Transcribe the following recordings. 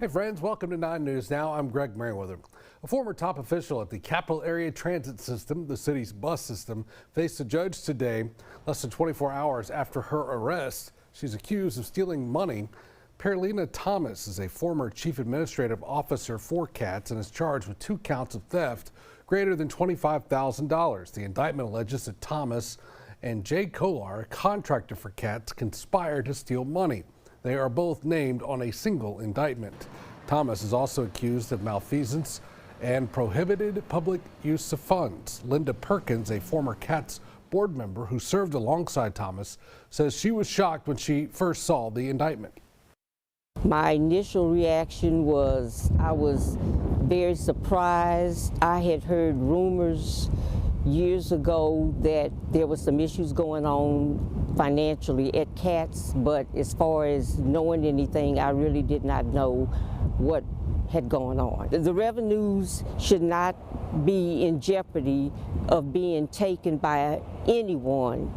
Hey friends, welcome to 9 News Now. I'm Greg Merriweather. A former top official at the Capital Area Transit System, the city's bus system, faced a judge today less than 24 hours after her arrest. She's accused of stealing money. Perlina Thomas is a former chief administrative officer for CATS and is charged with 2 counts of theft greater than $25,000. The indictment alleges that Thomas and Jay Kolar, a contractor for CATS, conspired to steal money. They are both named on a single indictment. Thomas is also accused of malfeasance and prohibited public use of funds. Linda Perkins, a former CATS board member who served alongside Thomas, says she was shocked when she first saw the indictment. My initial reaction was I was very surprised. I had heard rumors years ago that there was some issues going on financially at CATS, but as far as knowing anything, I really did not know what had gone on. The revenues should not be in jeopardy of being taken by anyone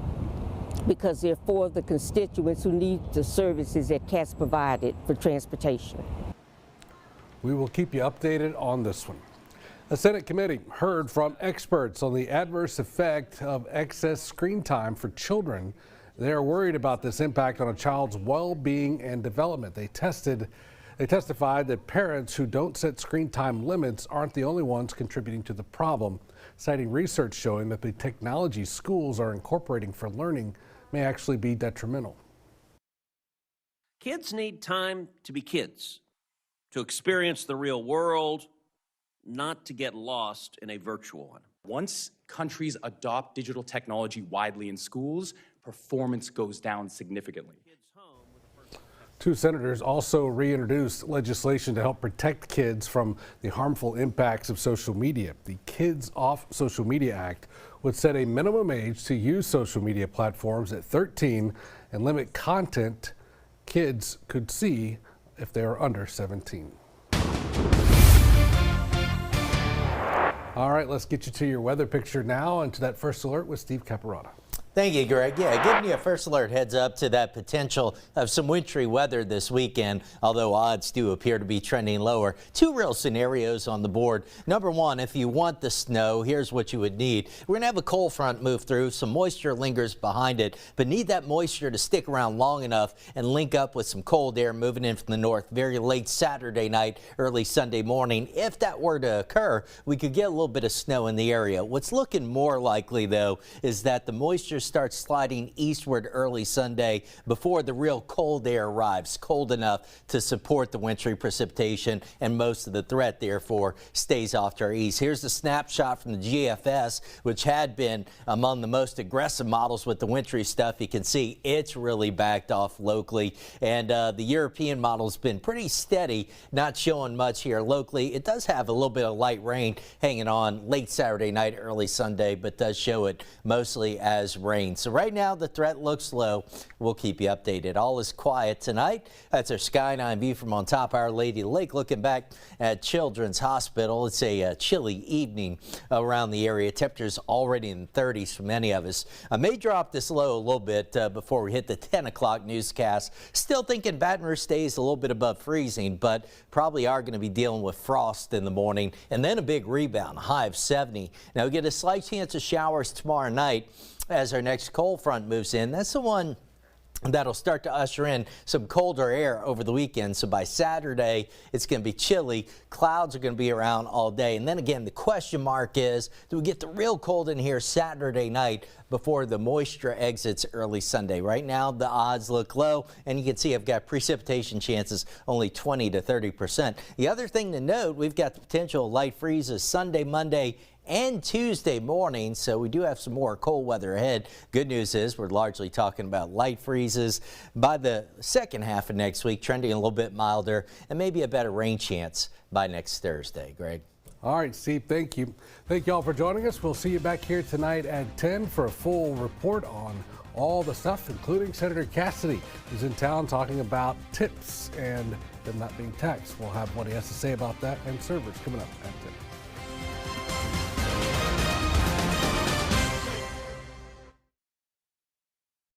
because they're for the constituents who need the services that CATS provided for transportation. We will keep you updated on this one. A Senate committee heard from experts on the adverse effect of excess screen time for children. They are worried about this impact on a child's well-being and development. They testified that parents who don't set screen time limits aren't the only ones contributing to the problem, citing research showing that the technology schools are incorporating for learning may actually be detrimental. Kids need time to be kids, to experience the real world, not to get lost in a virtual one. Once countries adopt digital technology widely in schools, performance goes down significantly. 2 senators also reintroduced legislation to help protect kids from the harmful impacts of social media. The Kids Off Social Media Act would set a minimum age to use social media platforms at 13 and limit content kids could see if they are under 17. All right, let's get you to your weather picture now and to that first alert with Steve Caparata. Thank you, Greg. Yeah, giving you a first alert heads up to that potential of some wintry weather this weekend, although odds do appear to be trending lower. 2 real scenarios on the board. Number 1, if you want the snow, here's what you would need. We're going to have a cold front move through. Some moisture lingers behind it, but need that moisture to stick around long enough and link up with some cold air moving in from the north very late Saturday night, early Sunday morning. If that were to occur, we could get a little bit of snow in the area. What's looking more likely, though, is that the moisture starts sliding eastward early Sunday before the real cold air arrives, cold enough to support the wintry precipitation, and most of the threat therefore stays off to our east. Here's the snapshot from the GFS, which had been among the most aggressive models with the wintry stuff. You can see it's really backed off locally, and the European model's been pretty steady, not showing much here locally. It does have a little bit of light rain hanging on late Saturday night, early Sunday, but does show it mostly as rain. So right now the threat looks low. We'll keep you updated. All is quiet tonight. That's our Sky9 view from on top Our Lady Lake. Looking back at Children's Hospital, it's a chilly evening around the area. Temperatures already in the 30s for many of us. I may drop this low a little bit before we hit the 10 o'clock newscast. Still thinking Baton Rouge stays a little bit above freezing, but probably are going to be dealing with frost in the morning and then a big rebound, a high of 70. Now we get a slight chance of showers tomorrow night as our next cold front moves in. That's the one that'll start to usher in some colder air over the weekend. So by Saturday, it's going to be chilly. Clouds are going to be around all day. And then again, the question mark is, do we get the real cold in here Saturday night before the moisture exits early Sunday? Right now, the odds look low, and you can see I've got precipitation chances only 20 to 30%. The other thing to note, we've got the potential of light freezes Sunday, Monday, and Tuesday morning, so we do have some more cold weather ahead. Good news is we're largely talking about light freezes by the second half of next week, trending a little bit milder, and maybe a better rain chance by next Thursday. Greg. All right, Steve, thank you. Thank you all for joining us. We'll see you back here tonight at 10 for a full report on all the stuff, including Senator Cassidy, who's in town talking about tips and them not being taxed. We'll have what he has to say about that and servers coming up at 10.